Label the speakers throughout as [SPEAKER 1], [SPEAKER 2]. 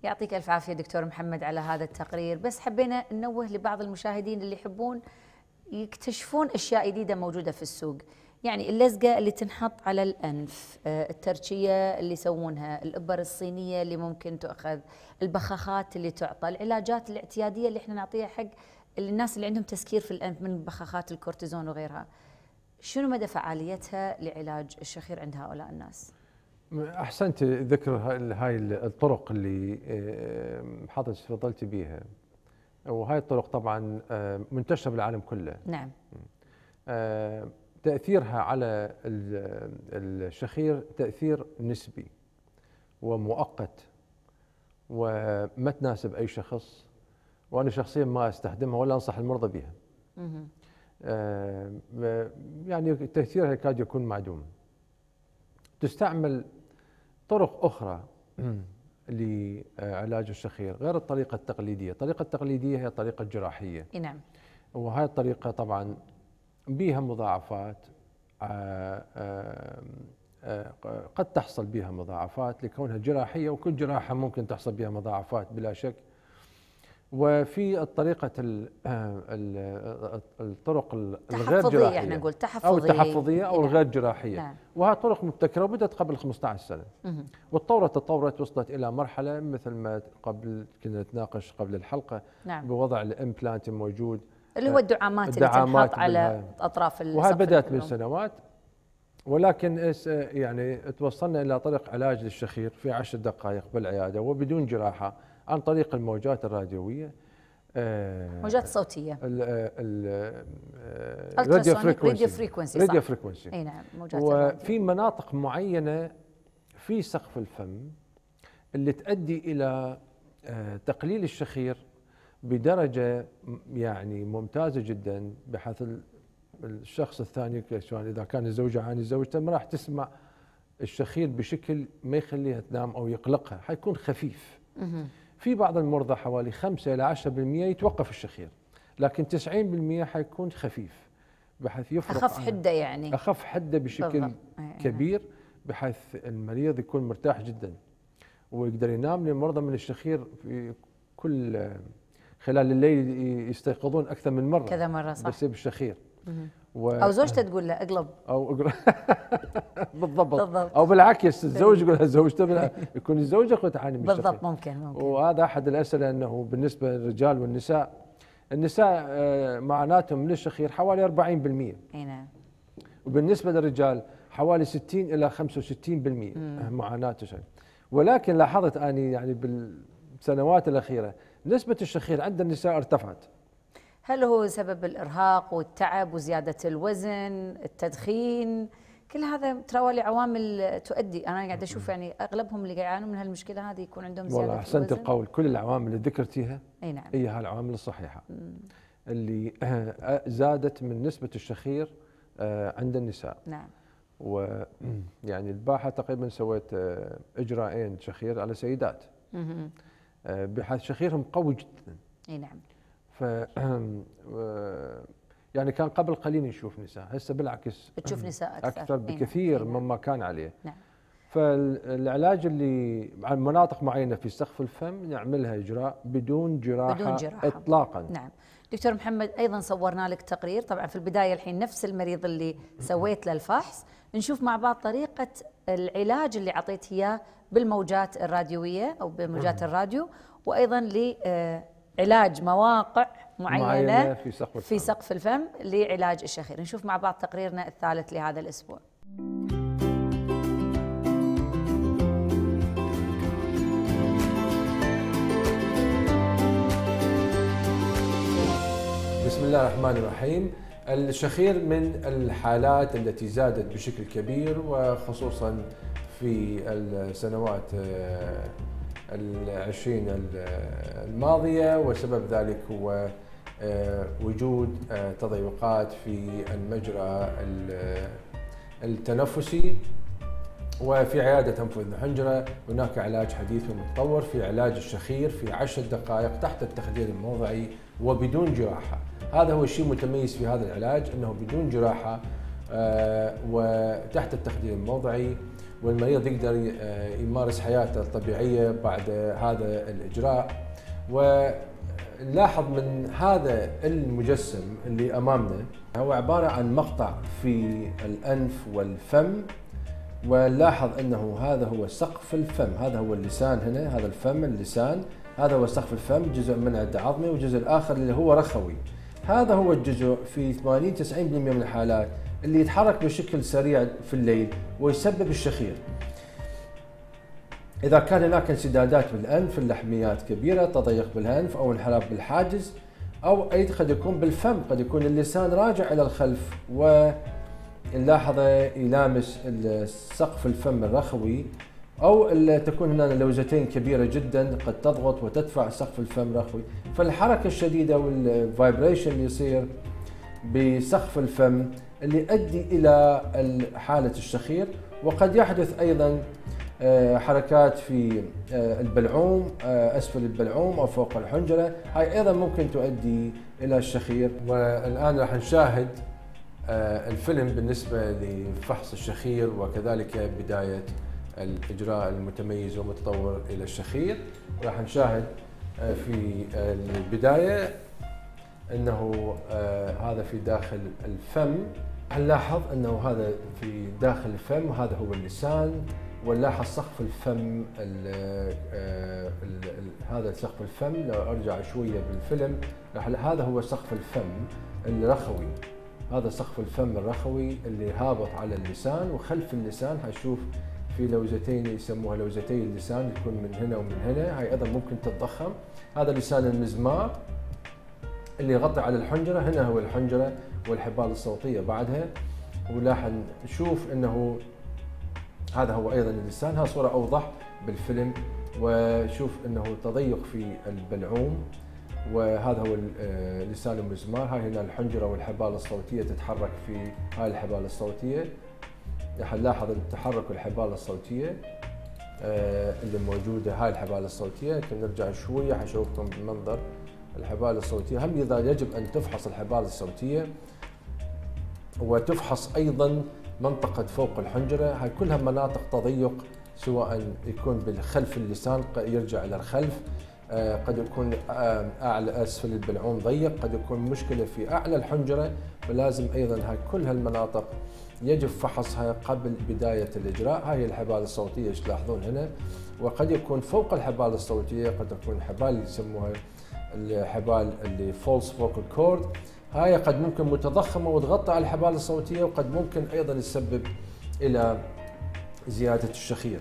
[SPEAKER 1] يعطيك الف عافيه دكتور محمد على هذا التقرير، بس حبينا ننوه لبعض المشاهدين اللي يحبون يكتشفون اشياء جديده موجوده في السوق، يعني اللزقه اللي تنحط على الانف، الترشيه اللي يسوونها، الابر الصينيه اللي ممكن تؤخذ، البخاخات اللي تعطى، العلاجات الاعتياديه اللي احنا نعطيها حق الناس اللي عندهم تسكير في الانف من بخاخات الكورتيزون وغيرها. شنو مدى فعاليتها لعلاج الشخير عند هؤلاء الناس؟
[SPEAKER 2] احسنت ذكر هاي الطرق اللي حضرتك تفضلتي بيها، وهاي الطرق طبعا منتشره بالعالم كله.
[SPEAKER 1] نعم.
[SPEAKER 2] تاثيرها على الشخير تاثير نسبي ومؤقت وما تناسب اي شخص، وانا شخصيا ما استخدمها ولا انصح المرضى بها. يعني تاثيرها يكاد يكون معدوم. تستعمل طرق أخرى لعلاج الشخير غير الطريقة التقليدية. الطريقة التقليدية هي طريقة جراحية.
[SPEAKER 1] نعم.
[SPEAKER 2] وهي الطريقة طبعا بها مضاعفات، قد تحصل بها مضاعفات لكونها جراحية، وكل جراحة ممكن تحصل بها مضاعفات بلا شك. وفي الطريقة الطرق الغير جراحية،
[SPEAKER 1] احنا نقول
[SPEAKER 2] أو التحفظية أو الغير جراحية.
[SPEAKER 1] نعم.
[SPEAKER 2] وهي طرق مبتكرة وبدأت قبل 15 سنة. تطورت وصلت إلى مرحلة مثل ما قبل كنا نتناقش قبل الحلقة.
[SPEAKER 1] نعم.
[SPEAKER 2] بوضع الإمبلانت الموجود
[SPEAKER 1] اللي هو الدعامات اللي تنحط على أطراف السقف.
[SPEAKER 2] وهي بدأت من سنوات، ولكن يعني توصلنا إلى طريق علاج للشخير في 10 دقائق بالعيادة وبدون جراحة عن طريق الموجات الراديوية،
[SPEAKER 1] موجات صوتية،
[SPEAKER 2] راديو
[SPEAKER 1] فريكونسي. اي نعم، موجات
[SPEAKER 2] وفي مناطق معينة في سقف الفم اللي تؤدي إلى تقليل الشخير بدرجة يعني ممتازة جدا، بحيث الشخص الثاني سواء إذا كان الزوجة عن زوجته ما راح تسمع الشخير بشكل ما يخليها تنام أو يقلقها، حيكون خفيف. في بعض المرضى حوالي 5 إلى 10% يتوقف الشخير، لكن 90% حيكون خفيف، بحيث يفرق
[SPEAKER 1] أخف حدة، يعني
[SPEAKER 2] أخف حدة بشكل كبير، بحيث المريض يكون مرتاح جدا ويقدر ينام. للمرضى من الشخير في كل خلال الليل يستيقظون أكثر من مرة،
[SPEAKER 1] كذا مرة صح،
[SPEAKER 2] بسبب الشخير.
[SPEAKER 1] أو زوجته تقول له اقلب،
[SPEAKER 2] أو بالضبط. أو بالعكس الزوج يقول لها زوجته، يكون الزوجة تعاني من الشخير.
[SPEAKER 1] بالضبط، ممكن.
[SPEAKER 2] وهذا أحد الأسئلة، أنه بالنسبة للرجال والنساء، النساء معاناتهم من الشخير حوالي 40%.
[SPEAKER 1] اي نعم.
[SPEAKER 2] وبالنسبة للرجال حوالي 60 إلى 65% معاناة الشخير. ولكن لاحظت أني يعني بالسنوات الأخيرة نسبة الشخير عند النساء ارتفعت.
[SPEAKER 1] هل هو سبب الإرهاق والتعب وزيادة الوزن، التدخين؟ كل هذا ترى عوامل تؤدي. أنا قاعدة أشوف يعني أغلبهم اللي يعانون من هالمشكلة هذه يكون عندهم زيادة
[SPEAKER 2] والله أحسنت
[SPEAKER 1] الوزن.
[SPEAKER 2] القول، كل العوامل اللي ذكرتيها
[SPEAKER 1] أي نعم
[SPEAKER 2] هي هالعوامل الصحيحة اللي زادت من نسبة الشخير عند النساء.
[SPEAKER 1] نعم.
[SPEAKER 2] ويعني الباحة تقريبا سويت إجراءين شخير على سيدات، بحيث شخيرهم قوي جدا.
[SPEAKER 1] أي نعم.
[SPEAKER 2] ف يعني كان قبل قليل نشوف نساء، هسه بالعكس
[SPEAKER 1] تشوف نساء
[SPEAKER 2] أكثر بكثير مما كان عليه.
[SPEAKER 1] نعم.
[SPEAKER 2] فالعلاج اللي عن مناطق معينة في سقف الفم نعملها إجراء بدون جراحة إطلاقا.
[SPEAKER 1] نعم. دكتور محمد، أيضا صورنا لك تقرير، طبعا في البداية الحين نفس المريض اللي سويت له الفحص، نشوف مع بعض طريقة العلاج اللي أعطيت إياه بالموجات الراديوية أو بموجات الراديو، وأيضا لعلاج مواقع معينة في سقف الفم لعلاج الشخير. نشوف مع بعض تقريرنا الثالث لهذا الأسبوع.
[SPEAKER 2] بسم الله الرحمن الرحيم. الشخير من الحالات التي زادت بشكل كبير، وخصوصا في السنوات 20 الماضية، وسبب ذلك هو وجود تضيقات في المجرى التنفسي. وفي عيادة أنف وأذن وحنجرة هناك علاج حديث ومتطور في علاج الشخير في 10 دقائق تحت التخدير الموضعي وبدون جراحة. هذا هو الشيء المتميز في هذا العلاج، أنه بدون جراحة وتحت التخدير الموضعي، والمريض يقدر يمارس حياته الطبيعية بعد هذا الإجراء. ونلاحظ من هذا المجسم اللي أمامنا هو عبارة عن مقطع في الأنف والفم، ونلاحظ أنه هذا هو سقف الفم، هذا هو اللسان هنا، هذا الفم اللسان، هذا هو سقف الفم، جزء منه عظمي والجزء الآخر اللي هو رخوي. هذا هو الجزء في 80-90% من الحالات اللي يتحرك بشكل سريع في الليل ويسبب الشخير. إذا كان هناك انسدادات بالأنف، اللحميات كبيرة، تضيق بالأنف أو انحراف بالحاجز، أو أيضا قد يكون بالفم، قد يكون اللسان راجع إلى الخلف ونلاحظه يلامس سقف الفم الرخوي، أو تكون هنا لوزتين كبيرة جدا قد تضغط وتدفع سقف الفم الرخوي، فالحركة الشديدة والفايبريشن اللي يصير بسقف الفم اللي يؤدي إلى حالة الشخير. وقد يحدث أيضا حركات في البلعوم، أسفل البلعوم أو فوق الحنجرة، هاي أيضا ممكن تؤدي إلى الشخير. والآن راح نشاهد الفيلم بالنسبة لفحص الشخير وكذلك بداية الإجراء المتميز والمتطور إلى الشخير. راح نشاهد في البداية أنه هذا في داخل الفم، نلاحظ أنه هذا في داخل الفم وهذا هو اللسان، ونلاحظ سقف الفم هذا سقف الفم. لو أرجع شوية بالفيلم هذا هو سقف الفم الرخوي، هذا سقف الفم الرخوي اللي هابط على اللسان، وخلف اللسان حنشوف في لوزتين يسموها لوزتي اللسان، يكون من هنا ومن هنا، هاي أيضا ممكن تتضخم. هذا لسان المزمار اللي يغطي على الحنجرة، هنا هو الحنجرة والحبال الصوتية بعدها، وراح نشوف أنه هذا هو أيضا اللسان. ها صورة أوضح بالفيلم، وشوف أنه تضيق في البلعوم، وهذا هو لسان المزمار. هاي هنا الحنجرة والحبال الصوتية تتحرك في هاي الحبال الصوتية، راح نلاحظ تحرك الحبال الصوتية اللي موجودة. هاي الحبال الصوتية يمكن نرجع شوية حشوفكم بمنظر الحبال الصوتية. هم إذا يجب أن تفحص الحبال الصوتية وتفحص أيضا منطقة فوق الحنجرة، هاي كلها مناطق تضيق، سواء يكون بالخلف اللسان يرجع إلى الخلف، قد يكون أعلى أسفل البلعوم ضيق، قد يكون مشكلة في أعلى الحنجرة، ولازم أيضا هاي كل هالمناطق يجب فحصها قبل بداية الإجراء. هاي الحبال الصوتية ايش تلاحظون هنا، وقد يكون فوق الحبال الصوتية قد تكون حبال يسموها الحبال اللي فولس فوكال كورد، هاي قد ممكن متضخمة وتغطي على الحبال الصوتية، وقد ممكن أيضا تسبب إلى زيادة الشخير.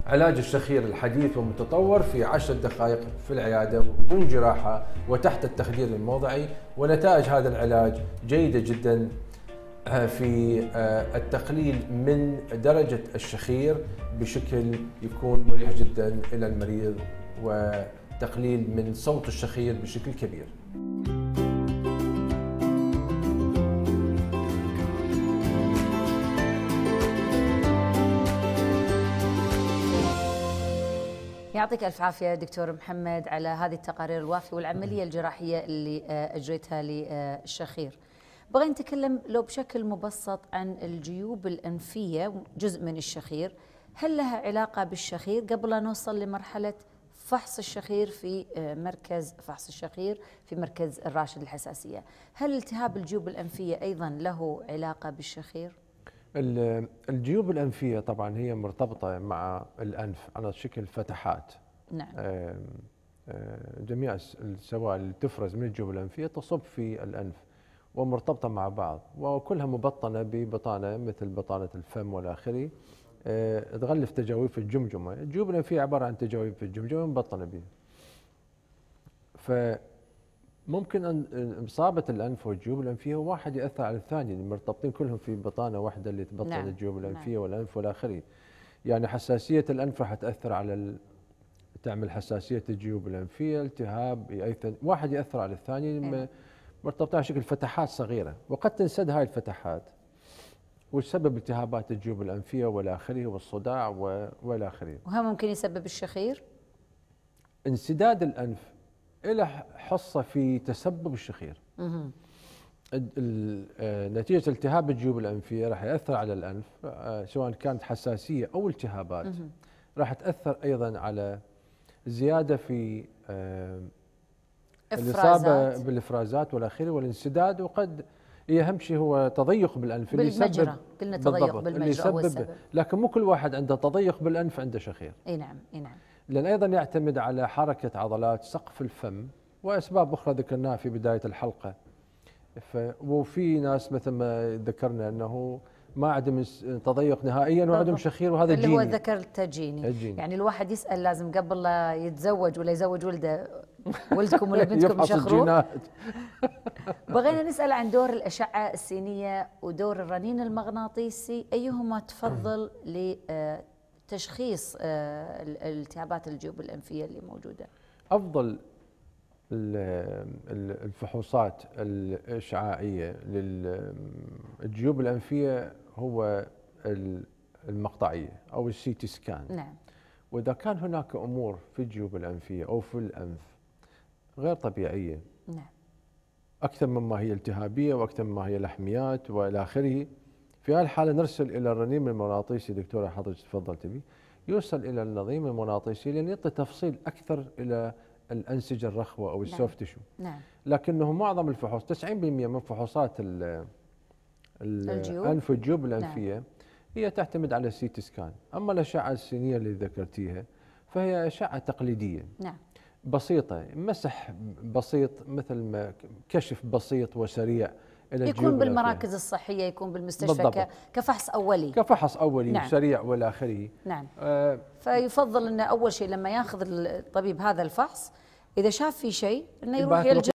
[SPEAKER 2] علاج الشخير الحديث والمتطور في 10 دقائق في العيادة وبدون جراحة وتحت التخدير الموضعي، ونتائج هذا العلاج جيدة جدا في التقليل من درجة الشخير بشكل يكون مريح جدا إلى المريض، وتقليل من صوت الشخير بشكل كبير.
[SPEAKER 1] يعطيك ألف عافية دكتور محمد على هذه التقارير الوافية والعملية الجراحية اللي أجريتها للشخير. بغي نتكلم لو بشكل مبسط عن الجيوب الأنفية، جزء من الشخير، هل لها علاقة بالشخير قبل أن نوصل لمرحلة فحص الشخير في مركز فحص الشخير في مركز الراشد الحساسية؟ هل التهاب الجيوب الأنفية أيضا له علاقة بالشخير؟
[SPEAKER 2] الجيوب الأنفية طبعا هي مرتبطة مع الأنف على شكل فتحات.
[SPEAKER 1] نعم.
[SPEAKER 2] جميع السوائل اللي تفرز من الجيوب الأنفية تصب في الأنف ومرتبطة مع بعض، وكلها مبطنة ببطانة مثل بطانة الفم والآخري تغلف تجاويف الجمجمة. الجيوب الأنفية عبارة عن تجاويف الجمجمة مبطنة بها، فممكن أن إصابة الأنف والجيوب الأنفية واحد يأثر على الثاني، مرتبطين كلهم في بطانة واحدة اللي تبطن
[SPEAKER 1] نعم.
[SPEAKER 2] الجيوب الأنفية
[SPEAKER 1] نعم.
[SPEAKER 2] والأنف والآخري. يعني حساسية الأنف راح تأثر على تعمل حساسية الجيوب الأنفية، التهاب واحد يأثر على الثاني، مرتبطين على شكل فتحات صغيرة، وقد تنسد هاي الفتحات وتسبب التهابات الجيوب الأنفية والآخري والصداع والآخري.
[SPEAKER 1] وهم ممكن يسبب الشخير؟
[SPEAKER 2] انسداد الأنف له حصة في تسبب الشخير. نتيجة التهاب الجيوب الأنفية راح يأثر على الأنف، سواء كانت حساسية أو التهابات. راح تأثر أيضا على زيادة في الإصابة بالإفرازات والأخيرة والانسداد، وقد أهم شيء هو تضيق بالأنف
[SPEAKER 1] بالمجرى. قلنا تضيق بالمجرى هو السبب.
[SPEAKER 2] لكن مو كل واحد عنده تضيق بالأنف عنده شخير.
[SPEAKER 1] اي نعم اي نعم.
[SPEAKER 2] لأن أيضا يعتمد على حركة عضلات سقف الفم وأسباب أخرى ذكرناها في بداية الحلقة. وفي ناس مثل ما ذكرنا أنه ما عندهم تضيق نهائيا وعندهم شخير، وهذا
[SPEAKER 1] اللي
[SPEAKER 2] جيني.
[SPEAKER 1] هو ذكرته جيني. يعني الواحد يسأل لازم قبل لا يتزوج ولا يزوج ولده، ولدكم ولا بنتكم يشخرون. بغينا نسأل عن دور الأشعة السينية ودور الرنين المغناطيسي، أيهما تفضل لتشخيص التهابات الجيوب الأنفية اللي موجودة؟
[SPEAKER 2] أفضل الفحوصات الإشعاعية للجيوب الأنفية هو المقطعية أو السي تي سكان.
[SPEAKER 1] نعم.
[SPEAKER 2] وإذا كان هناك أمور في الجيوب الأنفية أو في الأنف غير طبيعية،
[SPEAKER 1] نعم،
[SPEAKER 2] أكثر مما هي التهابية وأكثر مما هي لحميات وإلى آخره، في هالحالة نرسل إلى الرنين المغناطيسي. دكتورة حضرتك تفضلت به، يوصل إلى النظيم المغناطيسي لأن يعطي تفصيل أكثر إلى الأنسجة الرخوة أو السوفت تيشو.
[SPEAKER 1] نعم.
[SPEAKER 2] لكنه معظم الفحوص 90% من فحوصات الأنف والجيوب الأنفية نعم. هي تعتمد على السي تي سكان. أما الأشعة السينية اللي ذكرتيها فهي أشعة تقليدية.
[SPEAKER 1] نعم.
[SPEAKER 2] بسيطة، مسح بسيط، مثل ما كشف بسيط وسريع إلى الجيوب
[SPEAKER 1] يكون بالمراكز الصحية، يكون بالمستشفى كفحص أولي.
[SPEAKER 2] كفحص أولي
[SPEAKER 1] نعم.
[SPEAKER 2] سريع وإلى آخره.
[SPEAKER 1] نعم. فيفضل أن أول شيء لما ياخذ الطبيب هذا الفحص، إذا شاف في شيء أنه يروح يلجأ